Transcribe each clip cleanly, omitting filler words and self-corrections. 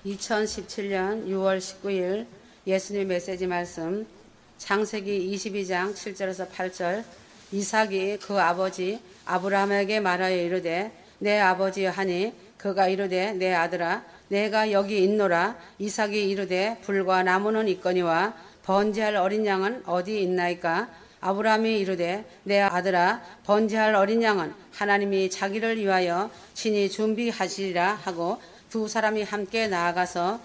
2017년 6월 19일 예수님 메시지 말씀 창세기 22장 7절에서 8절. 이삭이 그 아버지 아브라함에게 말하여 이르되 내 아버지 하니 그가 이르되 내 아들아 내가 여기 있노라. 이삭이 이르되 불과 나무는 있거니와 번제할 어린 양은 어디 있나이까. 아브라함이 이르되 내 아들아 번제할 어린 양은 하나님이 자기를 위하여 친히 준비하시리라 하고 두 사람이 함께 나아가서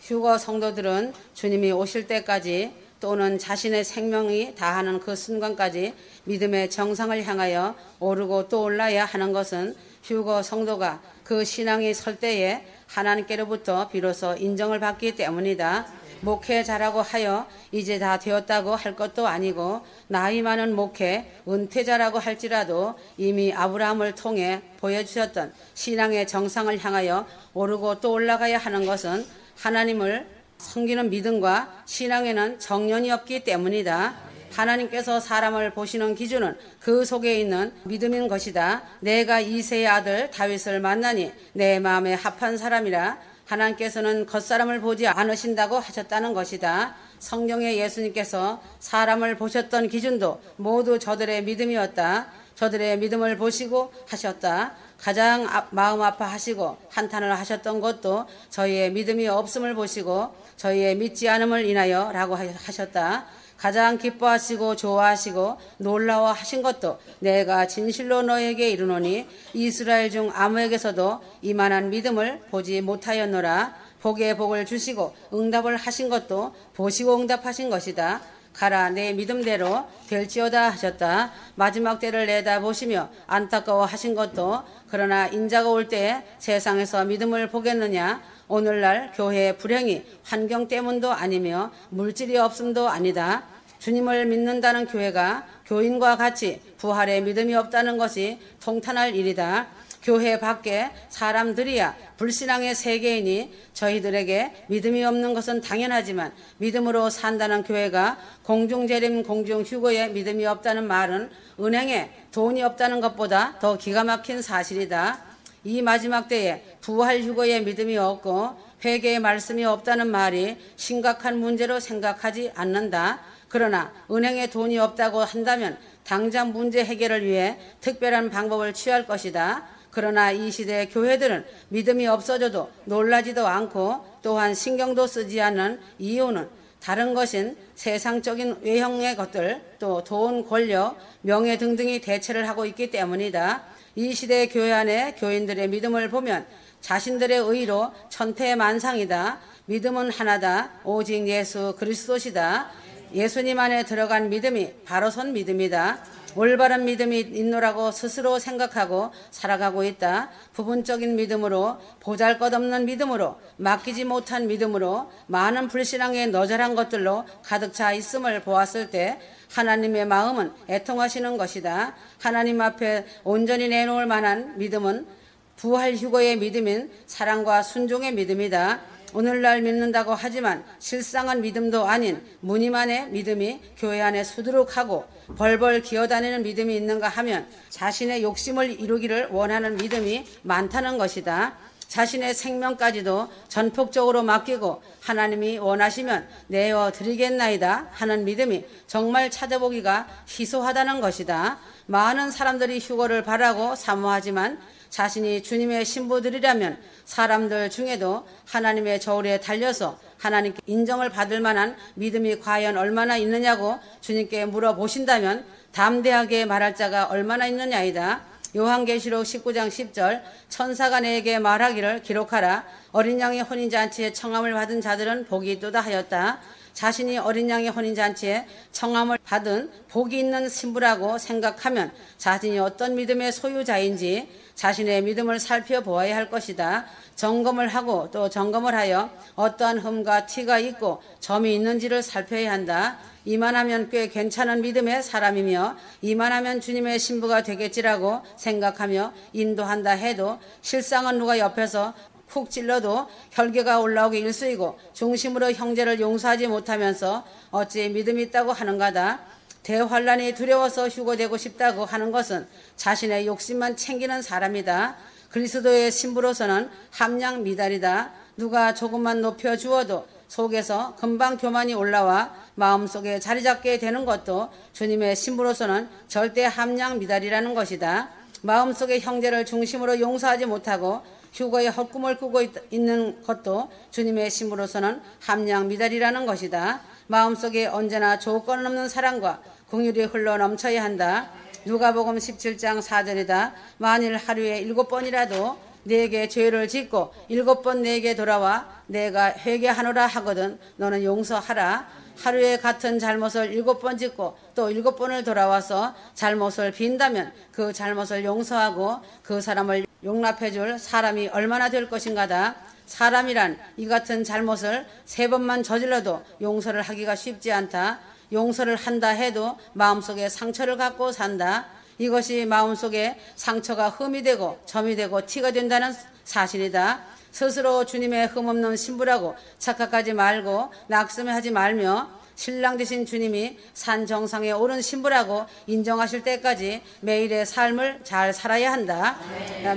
휴거 성도들은 주님이 오실 때까지 또는 자신의 생명이 다하는 그 순간까지 믿음의 정상을 향하여 오르고 또 올라야 하는 것은 휴거 성도가 그 신앙이 설 때에 하나님께로부터 비로소 인정을 받기 때문이다. 목회자라고 하여 이제 다 되었다고 할 것도 아니고 나이 많은 목회 은퇴자라고 할지라도 이미 아브라함을 통해 보여주셨던 신앙의 정상을 향하여 오르고 또 올라가야 하는 것은 하나님을 섬기는 믿음과 신앙에는 정연이 없기 때문이다. 하나님께서 사람을 보시는 기준은 그 속에 있는 믿음인 것이다. 내가 이새의 아들 다윗을 만나니 내 마음에 합한 사람이라. 하나님께서는 겉사람을 보지 않으신다고 하셨다는 것이다. 성경에 예수님께서 사람을 보셨던 기준도 모두 저들의 믿음이었다. 저들의 믿음을 보시고 하셨다. 가장 마음 아파하시고 한탄을 하셨던 것도 저희의 믿음이 없음을 보시고 저희의 믿지 않음을 인하여 라고 하셨다. 가장 기뻐하시고 좋아하시고 놀라워하신 것도 내가 진실로 너에게 이르노니 이스라엘 중 아무에게서도 이만한 믿음을 보지 못하였노라. 복의 복을 주시고 응답을 하신 것도 보시고 응답하신 것이다. 가라 내 믿음대로 될지어다 하셨다. 마지막 때를 내다보시며 안타까워하신 것도 그러나 인자가 올 때에 세상에서 믿음을 보겠느냐. 오늘날 교회의 불행이 환경 때문도 아니며 물질이 없음도 아니다. 주님을 믿는다는 교회가 교인과 같이 부활의 믿음이 없다는 것이 통탄할 일이다. 교회 밖에 사람들이야 불신앙의 세계이니 저희들에게 믿음이 없는 것은 당연하지만 믿음으로 산다는 교회가 공중재림 공중휴거에 믿음이 없다는 말은 은행에 돈이 없다는 것보다 더 기가 막힌 사실이다. 이 마지막 때에 부활 휴거에 믿음이 없고 회개의 말씀이 없다는 말이 심각한 문제로 생각하지 않는다. 그러나 은행에 돈이 없다고 한다면 당장 문제 해결을 위해 특별한 방법을 취할 것이다. 그러나 이 시대의 교회들은 믿음이 없어져도 놀라지도 않고 또한 신경도 쓰지 않는 이유는 다른 것인 세상적인 외형의 것들, 또 돈, 권력, 명예 등등이 대체를 하고 있기 때문이다. 이 시대의 교회 안에 교인들의 믿음을 보면 자신들의 의로 천태만상이다. 믿음은 하나다. 오직 예수 그리스도시다. 예수님 안에 들어간 믿음이 바로 선 믿음이다. 올바른 믿음이 있노라고 스스로 생각하고 살아가고 있다. 부분적인 믿음으로, 보잘것없는 믿음으로, 맡기지 못한 믿음으로, 많은 불신앙의 너절한 것들로 가득 차 있음을 보았을 때 하나님의 마음은 애통하시는 것이다. 하나님 앞에 온전히 내놓을 만한 믿음은 부활 휴거의 믿음인 사랑과 순종의 믿음이다. 오늘날 믿는다고 하지만 실상은 믿음도 아닌 무늬만의 믿음이 교회 안에 수두룩하고 벌벌 기어다니는 믿음이 있는가 하면 자신의 욕심을 이루기를 원하는 믿음이 많다는 것이다. 자신의 생명까지도 전폭적으로 맡기고 하나님이 원하시면 내어 드리겠나이다 하는 믿음이 정말 찾아보기가 희소하다는 것이다. 많은 사람들이 휴거를 바라고 사모하지만 자신이 주님의 신부들이라면 사람들 중에도 하나님의 저울에 달려서 하나님께 인정을 받을 만한 믿음이 과연 얼마나 있느냐고 주님께 물어보신다면 담대하게 말할 자가 얼마나 있느냐이다. 요한계시록 19장 10절 천사가 내게 말하기를 기록하라. 어린 양의 혼인잔치에 청함을 받은 자들은 복이 있도다 하였다. 자신이 어린 양의 혼인잔치에 청함을 받은 복이 있는 신부라고 생각하면 자신이 어떤 믿음의 소유자인지 자신의 믿음을 살펴보아야 할 것이다. 점검을 하고 또 점검을 하여 어떠한 흠과 티가 있고 점이 있는지를 살펴야 한다. 이만하면 꽤 괜찮은 믿음의 사람이며 이만하면 주님의 신부가 되겠지라고 생각하며 인도한다 해도 실상은 누가 옆에서 푹 찔러도 혈기가 올라오기 일쑤이고 중심으로 형제를 용서하지 못하면서 어찌 믿음이 있다고 하는가다. 대환란이 두려워서 휴거되고 싶다고 하는 것은 자신의 욕심만 챙기는 사람이다. 그리스도의 신부로서는 함량 미달이다. 누가 조금만 높여주어도 속에서 금방 교만이 올라와 마음속에 자리 잡게 되는 것도 주님의 신부로서는 절대 함량 미달이라는 것이다. 마음속에 형제를 중심으로 용서하지 못하고 휴거에 헛꿈을 꾸고 있는 것도 주님의 신부로서는 함량 미달이라는 것이다. 마음속에 언제나 조건 없는 사랑과 긍휼이 흘러 넘쳐야 한다. 누가복음 17장 4절이다. 만일 하루에 7번이라도 내게 죄를 짓고 7번 내게 돌아와 내가 회개하노라 하거든 너는 용서하라. 하루에 같은 잘못을 7번 짓고 또 7번을 돌아와서 잘못을 빈다면 그 잘못을 용서하고 그 사람을 용납해 줄 사람이 얼마나 될 것인가다. 사람이란 이 같은 잘못을 3번만 저질러도 용서를 하기가 쉽지 않다. 용서를 한다 해도 마음속에 상처를 갖고 산다. 이것이 마음속에 상처가 흠이 되고 점이 되고 티가 된다는 사실이다. 스스로 주님의 흠없는 신부라고 착각하지 말고 낙심하지 말며 신랑 되신 주님이 산 정상에 오른 신부라고 인정하실 때까지 매일의 삶을 잘 살아야 한다.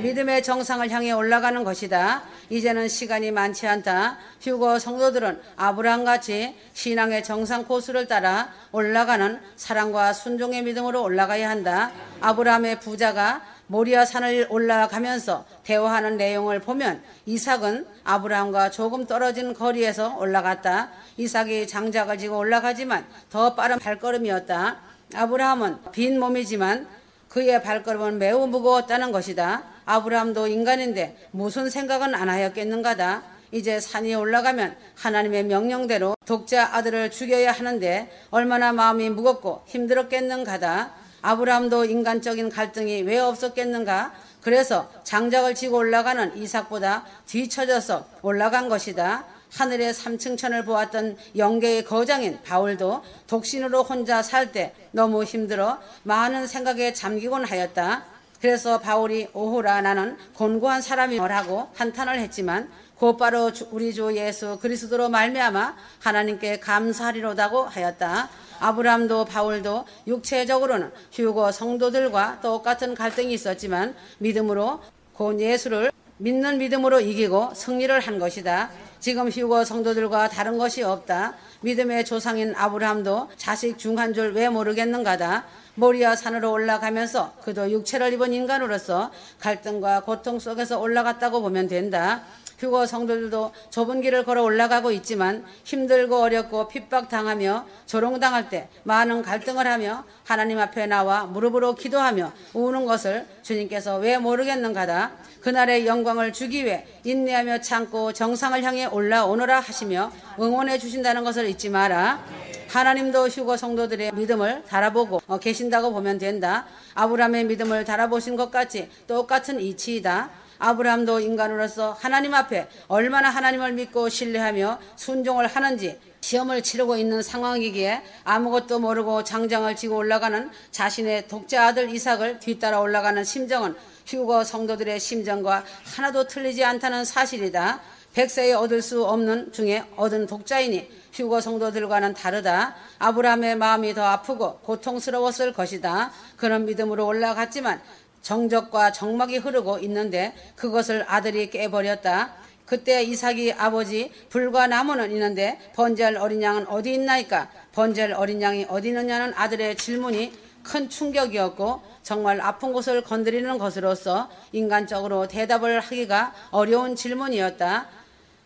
믿음의 정상을 향해 올라가는 것이다. 이제는 시간이 많지 않다. 휴거 성도들은 아브라함같이 신앙의 정상 코스를 따라 올라가는 사랑과 순종의 믿음으로 올라가야 한다. 아브라함의 부자가 모리아 산을 올라가면서 대화하는 내용을 보면 이삭은 아브라함과 조금 떨어진 거리에서 올라갔다. 이삭이 장작을 지고 올라가지만 더 빠른 발걸음이었다. 아브라함은 빈 몸이지만 그의 발걸음은 매우 무거웠다는 것이다. 아브라함도 인간인데 무슨 생각은 안 하였겠는가다. 이제 산이 올라가면 하나님의 명령대로 독자 아들을 죽여야 하는데 얼마나 마음이 무겁고 힘들었겠는가다. 아브라함도 인간적인 갈등이 왜 없었겠는가? 그래서 장작을 지고 올라가는 이삭보다 뒤처져서 올라간 것이다. 하늘의 3층천을 보았던 영계의 거장인 바울도 독신으로 혼자 살 때 너무 힘들어 많은 생각에 잠기곤 하였다. 그래서 바울이 오호라 나는 곤고한 사람이라고 한탄을 했지만 곧바로 우리 주 예수 그리스도로 말미암아 하나님께 감사하리로다고 하였다. 아브라함도 바울도 육체적으로는 휴거 성도들과 똑같은 갈등이 있었지만 믿음으로 곧 예수를 믿는 믿음으로 이기고 승리를 한 것이다. 지금 휴거 성도들과 다른 것이 없다. 믿음의 조상인 아브라함도 자식 중 한 줄 왜 모르겠는가다. 모리아 산으로 올라가면서 그도 육체를 입은 인간으로서 갈등과 고통 속에서 올라갔다고 보면 된다. 휴거 성도들도 좁은 길을 걸어 올라가고 있지만 힘들고 어렵고 핍박당하며 조롱당할 때 많은 갈등을 하며 하나님 앞에 나와 무릎으로 기도하며 우는 것을 주님께서 왜 모르겠는가다. 그날의 영광을 주기 위해 인내하며 참고 정상을 향해 올라오너라 하시며 응원해 주신다는 것을 잊지 마라. 하나님도 휴거 성도들의 믿음을 달아보고 계신다고 보면 된다. 아브라함의 믿음을 달아보신 것 같이 똑같은 이치이다. 아브라함도 인간으로서 하나님 앞에 얼마나 하나님을 믿고 신뢰하며 순종을 하는지 시험을 치르고 있는 상황이기에 아무것도 모르고 장장을 지고 올라가는 자신의 독자 아들 이삭을 뒤따라 올라가는 심정은 휴거 성도들의 심정과 하나도 틀리지 않다는 사실이다. 백세에 얻을 수 없는 중에 얻은 독자이니 휴거 성도들과는 다르다. 아브라함의 마음이 더 아프고 고통스러웠을 것이다. 그는 믿음으로 올라갔지만 정적과 정막이 흐르고 있는데 그것을 아들이 깨버렸다. 그때 이삭이 아버지 불과 나무는 있는데 번제할 어린 양은 어디 있나이까? 번제할 어린 양이 어디 있느냐는 아들의 질문이 큰 충격이었고 정말 아픈 곳을 건드리는 것으로서 인간적으로 대답을 하기가 어려운 질문이었다.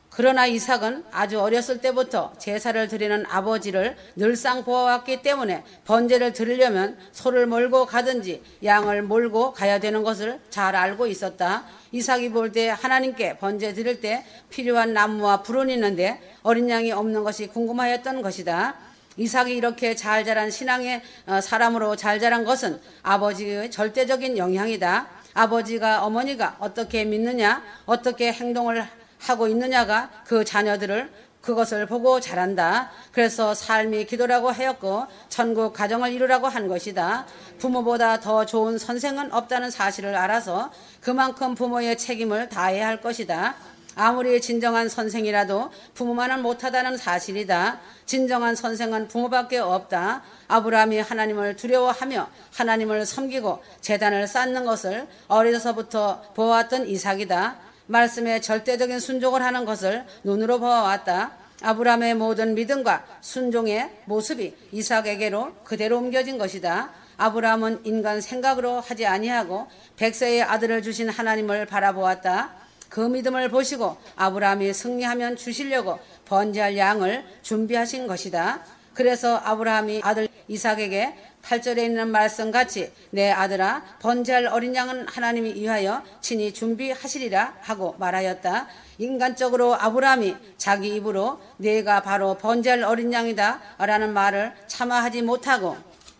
그러나 이삭은 아주 어렸을 때부터 제사를 드리는 아버지를 늘상 보아왔기 때문에 번제를 드리려면 소를 몰고 가든지 양을 몰고 가야 되는 것을 잘 알고 있었다. 이삭이 볼 때 하나님께 번제 드릴 때 필요한 나무와 불은 있는데 어린 양이 없는 것이 궁금하였던 것이다. 이삭이 이렇게 잘 자란 신앙의 사람으로 잘 자란 것은 아버지의 절대적인 영향이다. 아버지가 어머니가 어떻게 믿느냐, 어떻게 행동을 하고 있느냐가 그 자녀들을 그것을 보고 자란다. 그래서 삶이 기도라고 하였고 천국 가정을 이루라고 한 것이다. 부모보다 더 좋은 선생은 없다는 사실을 알아서 그만큼 부모의 책임을 다해야 할 것이다. 아무리 진정한 선생이라도 부모만은 못하다는 사실이다. 진정한 선생은 부모밖에 없다. 아브라함이 하나님을 두려워하며 하나님을 섬기고 제단을 쌓는 것을 어려서부터 보았던 이삭이다. 말씀에 절대적인 순종을 하는 것을 눈으로 보아왔다. 아브라함의 모든 믿음과 순종의 모습이 이삭에게로 그대로 옮겨진 것이다. 아브라함은 인간 생각으로 하지 아니하고 백세의 아들을 주신 하나님을 바라보았다. 그 믿음을 보시고 아브라함이 승리하면 주시려고 번제할 양을 준비하신 것이다. 그래서 아브라함이 아들 이삭에게 8절에 있는 말씀같이 내 아들아 번제할 어린 양은 하나님이 위하여 친히 준비하시리라 하고 말하였다. 인간적으로 아브라함이 자기 입으로 내가 바로 번제할 어린 양이다 라는 말을 차마 하지 못하고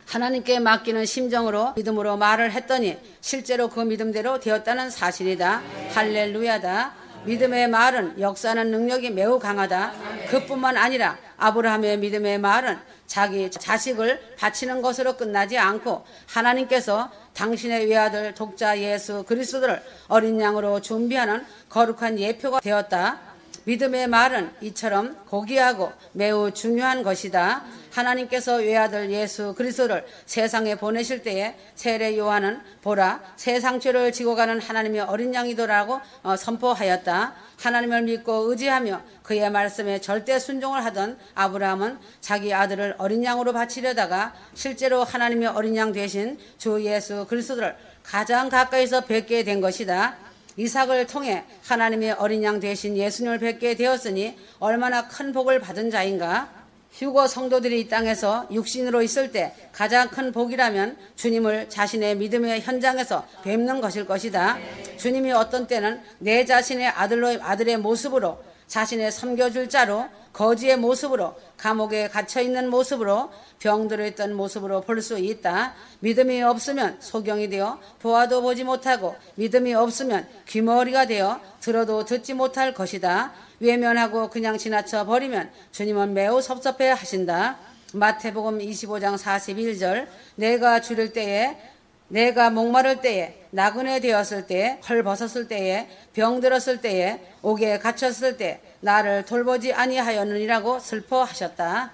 하나님께 맡기는 심정으로 믿음으로 말을 했더니 실제로 그 믿음대로 되었다는 사실이다. 할렐루야다. 믿음의 말은 역사하는 능력이 매우 강하다. 그뿐만 아니라 아브라함의 믿음의 말은 자기 자식을 바치는 것으로 끝나지 않고 하나님께서 당신의 외아들 독자 예수 그리스도를 어린 양으로 준비하는 거룩한 예표가 되었다. 믿음의 말은 이처럼 고귀하고 매우 중요한 것이다. 하나님께서 외아들 예수 그리스도를 세상에 보내실 때에 세례 요한은 보라 세상 죄를 지고 가는 하나님의 어린 양이더라고 선포하였다. 하나님을 믿고 의지하며 그의 말씀에 절대 순종을 하던 아브라함은 자기 아들을 어린 양으로 바치려다가 실제로 하나님의 어린 양 되신 주 예수 그리스도를 가장 가까이서 뵙게 된 것이다. 이삭을 통해 하나님의 어린 양 되신 예수님을 뵙게 되었으니 얼마나 큰 복을 받은 자인가. 휴거 성도들이 이 땅에서 육신으로 있을 때 가장 큰 복이라면 주님을 자신의 믿음의 현장에서 뵙는 것일 것이다. 주님이 어떤 때는 내 자신의 아들의 모습으로 자신의 섬겨줄 자로 거지의 모습으로 감옥에 갇혀있는 모습으로 병들어 있던 모습으로 볼 수 있다. 믿음이 없으면 소경이 되어 보아도 보지 못하고 믿음이 없으면 귀머리가 되어 들어도 듣지 못할 것이다. 외면하고 그냥 지나쳐 버리면 주님은 매우 섭섭해 하신다. 마태복음 25장 41절 내가 줄일 때에 내가 목마를 때에 나그네 되었을 때에 헐벗었을 때에 병들었을 때에 옥에 갇혔을 때 나를 돌보지 아니하였느니라고 슬퍼하셨다.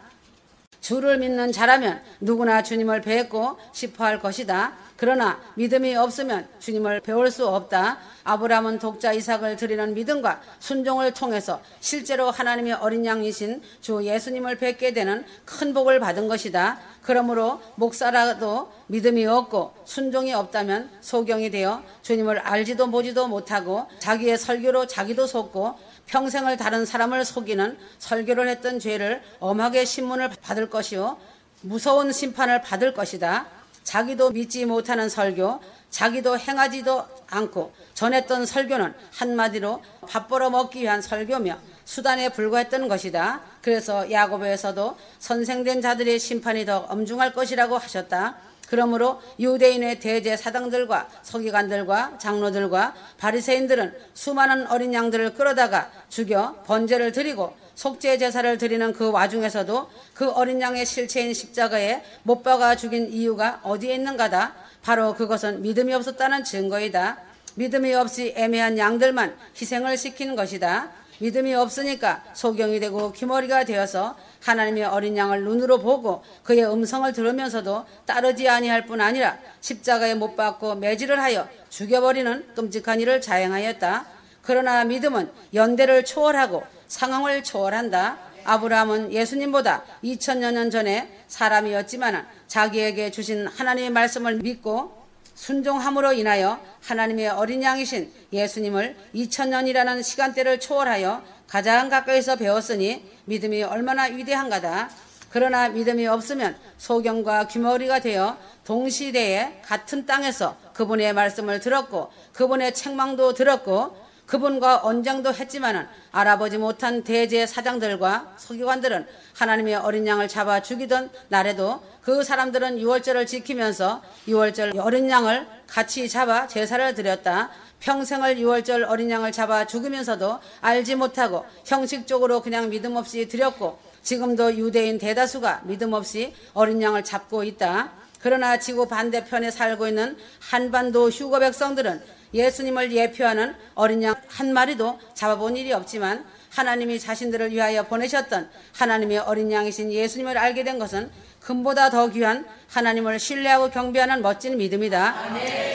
주를 믿는 자라면 누구나 주님을 뵙고 싶어할 것이다. 그러나 믿음이 없으면 주님을 배울 수 없다. 아브라함은 독자 이삭을 드리는 믿음과 순종을 통해서 실제로 하나님의 어린 양이신 주 예수님을 뵙게 되는 큰 복을 받은 것이다. 그러므로 목사라도 믿음이 없고 순종이 없다면 소경이 되어 주님을 알지도 보지도 못하고 자기의 설교로 자기도 속고 평생을 다른 사람을 속이는 설교를 했던 죄를 엄하게 신문을 받을 것이요 무서운 심판을 받을 것이다. 자기도 믿지 못하는 설교, 자기도 행하지도 않고 전했던 설교는 한마디로 밥 벌어 먹기 위한 설교며 수단에 불과했던 것이다. 그래서 야고보에서도 선생된 자들의 심판이 더 엄중할 것이라고 하셨다. 그러므로 유대인의 대제사장들과 서기관들과 장로들과 바리새인들은 수많은 어린 양들을 끌어다가 죽여 번제를 드리고 속죄 제사를 드리는 그 와중에서도 그 어린 양의 실체인 십자가에 못 박아 죽인 이유가 어디에 있는가다. 바로 그것은 믿음이 없었다는 증거이다. 믿음이 없이 애매한 양들만 희생을 시키는 것이다. 믿음이 없으니까 소경이 되고 귀머리가 되어서 하나님의 어린 양을 눈으로 보고 그의 음성을 들으면서도 따르지 아니할 뿐 아니라 십자가에 못 박고 매질을 하여 죽여버리는 끔찍한 일을 자행하였다. 그러나 믿음은 연대를 초월하고 상황을 초월한다. 아브라함은 예수님보다 2000여 년 전에 사람이었지만 자기에게 주신 하나님의 말씀을 믿고 순종함으로 인하여 하나님의 어린 양이신 예수님을 2000년이라는 시간대를 초월하여 가장 가까이서 배웠으니 믿음이 얼마나 위대한가다. 그러나 믿음이 없으면 소경과 귀머리가 되어 동시대에 같은 땅에서 그분의 말씀을 들었고 그분의 책망도 들었고 그분과 언쟁도 했지만은 알아보지 못한 대제사장들과 서기관들은 하나님의 어린 양을 잡아 죽이던 날에도 그 사람들은 유월절을 지키면서 유월절 어린 양을 같이 잡아 제사를 드렸다. 평생을 유월절 어린 양을 잡아 죽으면서도 알지 못하고 형식적으로 그냥 믿음 없이 드렸고 지금도 유대인 대다수가 믿음 없이 어린 양을 잡고 있다. 그러나 지구 반대편에 살고 있는 한반도 휴거 백성들은 예수님을 예표하는 어린 양 한 마리도 잡아본 일이 없지만 하나님이 자신들을 위하여 보내셨던 하나님의 어린 양이신 예수님을 알게 된 것은 금보다 더 귀한 하나님을 신뢰하고 경배하는 멋진 믿음이다.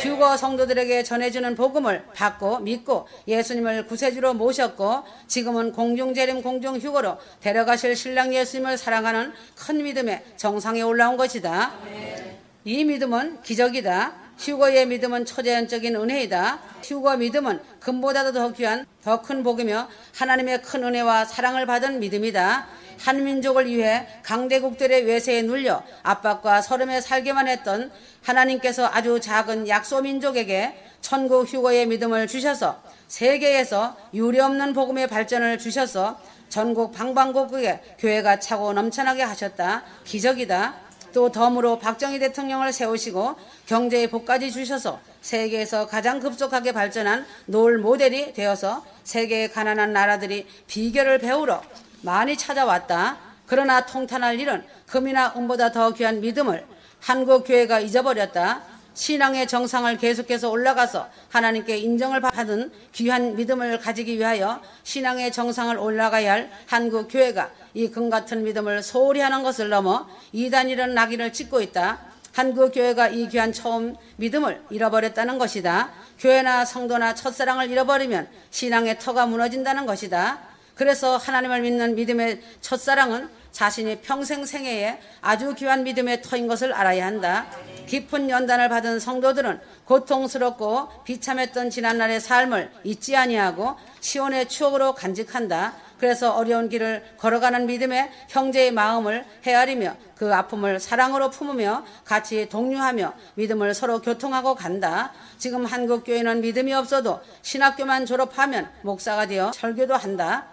휴거 성도들에게 전해주는 복음을 받고 믿고 예수님을 구세주로 모셨고 지금은 공중재림 공중휴거로 데려가실 신랑 예수님을 사랑하는 큰 믿음의 정상에 올라온 것이다. 이 믿음은 기적이다. 휴거의 믿음은 초자연적인 은혜이다. 휴거 믿음은 금보다도 더 귀한 더 큰 복이며 하나님의 큰 은혜와 사랑을 받은 믿음이다. 한 민족을 위해 강대국들의 외세에 눌려 압박과 서름에 살게만 했던 하나님께서 아주 작은 약소 민족에게 천국 휴거의 믿음을 주셔서 세계에서 유례없는 복음의 발전을 주셔서 전국 방방곡곡에 교회가 차고 넘쳐나게 하셨다. 기적이다. 또 덤으로 박정희 대통령을 세우시고 경제의 복까지 주셔서 세계에서 가장 급속하게 발전한 롤 모델이 되어서 세계의 가난한 나라들이 비결을 배우러 많이 찾아왔다. 그러나 통탄할 일은 금이나 은보다 더 귀한 믿음을 한국 교회가 잊어버렸다. 신앙의 정상을 계속해서 올라가서 하나님께 인정을 받은 귀한 믿음을 가지기 위하여 신앙의 정상을 올라가야 할 한국 교회가 이 금같은 믿음을 소홀히 하는 것을 넘어 이단이라는 낙인을 찍고 있다. 한국 교회가 이 귀한 처음 믿음을 잃어버렸다는 것이다. 교회나 성도나 첫사랑을 잃어버리면 신앙의 터가 무너진다는 것이다. 그래서 하나님을 믿는 믿음의 첫사랑은 자신이 평생 생애에 아주 귀한 믿음의 터인 것을 알아야 한다. 깊은 연단을 받은 성도들은 고통스럽고 비참했던 지난날의 삶을 잊지 아니하고 시온의 추억으로 간직한다. 그래서 어려운 길을 걸어가는 믿음의 형제의 마음을 헤아리며 그 아픔을 사랑으로 품으며 같이 동료하며 믿음을 서로 교통하고 간다. 지금 한국교회는 믿음이 없어도 신학교만 졸업하면 목사가 되어 설교도 한다.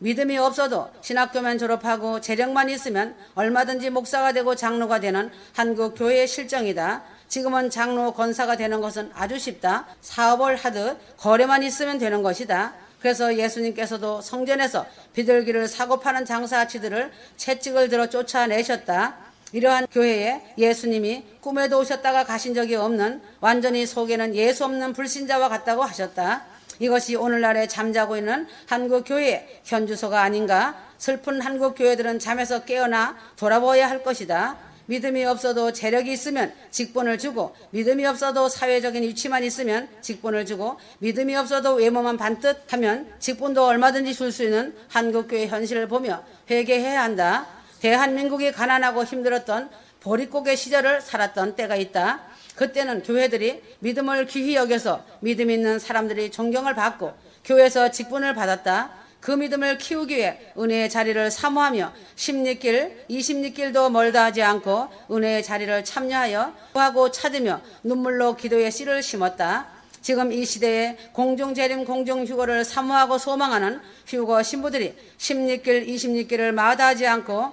믿음이 없어도 신학교만 졸업하고 재력만 있으면 얼마든지 목사가 되고 장로가 되는 한국 교회의 실정이다. 지금은 장로 권사가 되는 것은 아주 쉽다. 사업을 하듯 거래만 있으면 되는 것이다. 그래서 예수님께서도 성전에서 비둘기를 사고 파는 장사치들을 채찍을 들어 쫓아내셨다. 이러한 교회에 예수님이 꿈에도 오셨다가 가신 적이 없는 완전히 속에는 예수 없는 불신자와 같다고 하셨다. 이것이 오늘날에 잠자고 있는 한국교회의 현주소가 아닌가. 슬픈 한국교회들은 잠에서 깨어나 돌아보아야 할 것이다. 믿음이 없어도 재력이 있으면 직분을 주고 믿음이 없어도 사회적인 위치만 있으면 직분을 주고 믿음이 없어도 외모만 반듯하면 직분도 얼마든지 줄 수 있는 한국교회 현실을 보며 회개해야 한다. 대한민국이 가난하고 힘들었던 보릿고개 시절을 살았던 때가 있다. 그때는 교회들이 믿음을 귀히 여겨서 믿음 있는 사람들이 존경을 받고 교회에서 직분을 받았다. 그 믿음을 키우기 위해 은혜의 자리를 사모하며 10리길, 20리길도 멀다 하지 않고 은혜의 자리를 참여하여 구하고 찾으며 눈물로 기도의 씨를 심었다. 지금 이 시대에 공중재림 공중휴거를 사모하고 소망하는 휴거 신부들이 10리길, 20리길을 마다하지 않고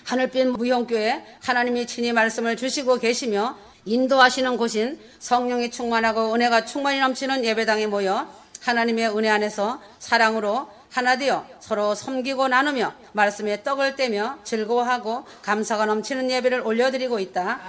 하늘빛 무형교회 하나님이 친히 말씀을 주시고 계시며 인도하시는 곳인 성령이 충만하고 은혜가 충만히 넘치는 예배당에 모여 하나님의 은혜 안에서 사랑으로 하나 되어 서로 섬기고 나누며 말씀에 떡을 떼며 즐거워하고 감사가 넘치는 예배를 올려드리고 있다.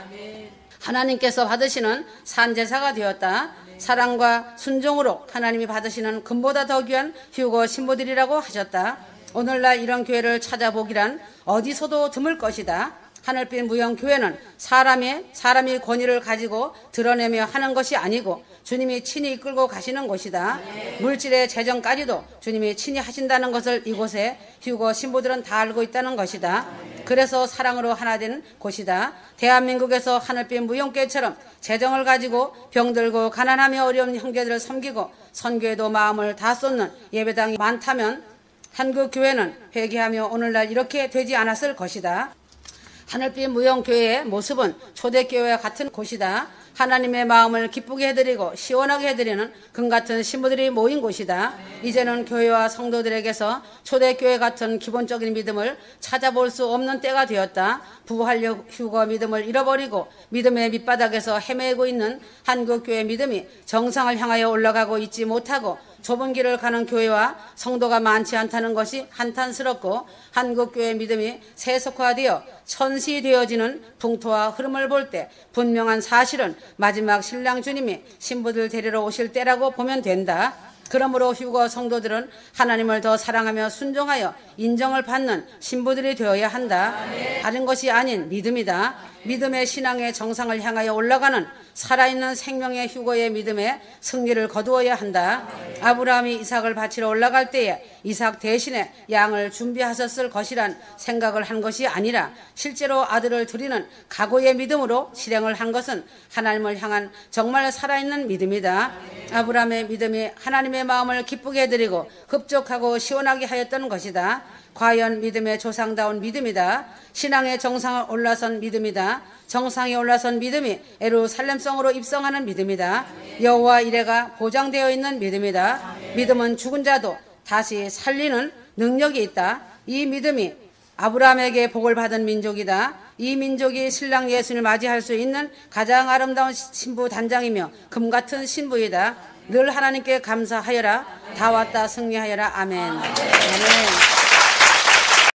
하나님께서 받으시는 산제사가 되었다. 사랑과 순종으로 하나님이 받으시는 금보다 더 귀한 휴거 신부들이라고 하셨다. 오늘날 이런 교회를 찾아보기란 어디서도 드물 것이다. 하늘빛 무형교회는 사람이 권위를 가지고 드러내며 하는 것이 아니고 주님이 친히 이끌고 가시는 곳이다. 물질의 재정까지도 주님이 친히 하신다는 것을 이곳에 휴거 신부들은 다 알고 있다는 것이다. 그래서 사랑으로 하나 된 곳이다. 대한민국에서 하늘빛 무형교회처럼 재정을 가지고 병들고 가난하며 어려운 형제들을 섬기고 선교에도 마음을 다 쏟는 예배당이 많다면 한국교회는 회개하며 오늘날 이렇게 되지 않았을 것이다. 하늘빛 무형교회의 모습은 초대교회와 같은 곳이다. 하나님의 마음을 기쁘게 해드리고 시원하게 해드리는 금같은 신부들이 모인 곳이다. 이제는 교회와 성도들에게서 초대교회 같은 기본적인 믿음을 찾아볼 수 없는 때가 되었다. 부활력 휴거 믿음을 잃어버리고 믿음의 밑바닥에서 헤매고 있는 한국교회 믿음이 정상을 향하여 올라가고 있지 못하고 좁은 길을 가는 교회와 성도가 많지 않다는 것이 한탄스럽고 한국교회 믿음이 세속화되어 천시되어지는 풍토와 흐름을 볼 때 분명한 사실은 마지막 신랑 주님이 신부들 데리러 오실 때라고 보면 된다. 그러므로 휴거 성도들은 하나님을 더 사랑하며 순종하여 인정을 받는 신부들이 되어야 한다. 다른 것이 아닌 믿음이다. 믿음의 신앙의 정상을 향하여 올라가는 살아있는 생명의 휴거의 믿음의 승리를 거두어야 한다. 아브라함이 이삭을 바치러 올라갈 때에 이삭 대신에 양을 준비하셨을 것이란 생각을 한 것이 아니라 실제로 아들을 드리는 각오의 믿음으로 실행을 한 것은 하나님을 향한 정말 살아있는 믿음이다. 아브라함의 믿음이 하나님의 마음을 기쁘게 해드리고 흡족하고 시원하게 하였던 것이다. 과연 믿음의 조상다운 믿음이다. 신앙의 정상을 올라선 믿음이다. 정상에 올라선 믿음이 예루살렘성으로 입성하는 믿음이다. 여호와 이레가 보장되어 있는 믿음이다. 믿음은 죽은 자도 다시 살리는 능력이 있다. 이 믿음이 아브라함에게 복을 받은 민족이다. 이 민족이 신랑 예수를 맞이할 수 있는 가장 아름다운 신부 단장이며 금같은 신부이다. 늘 하나님께 감사하여라. 다 왔다 승리하여라. 아멘. 아멘.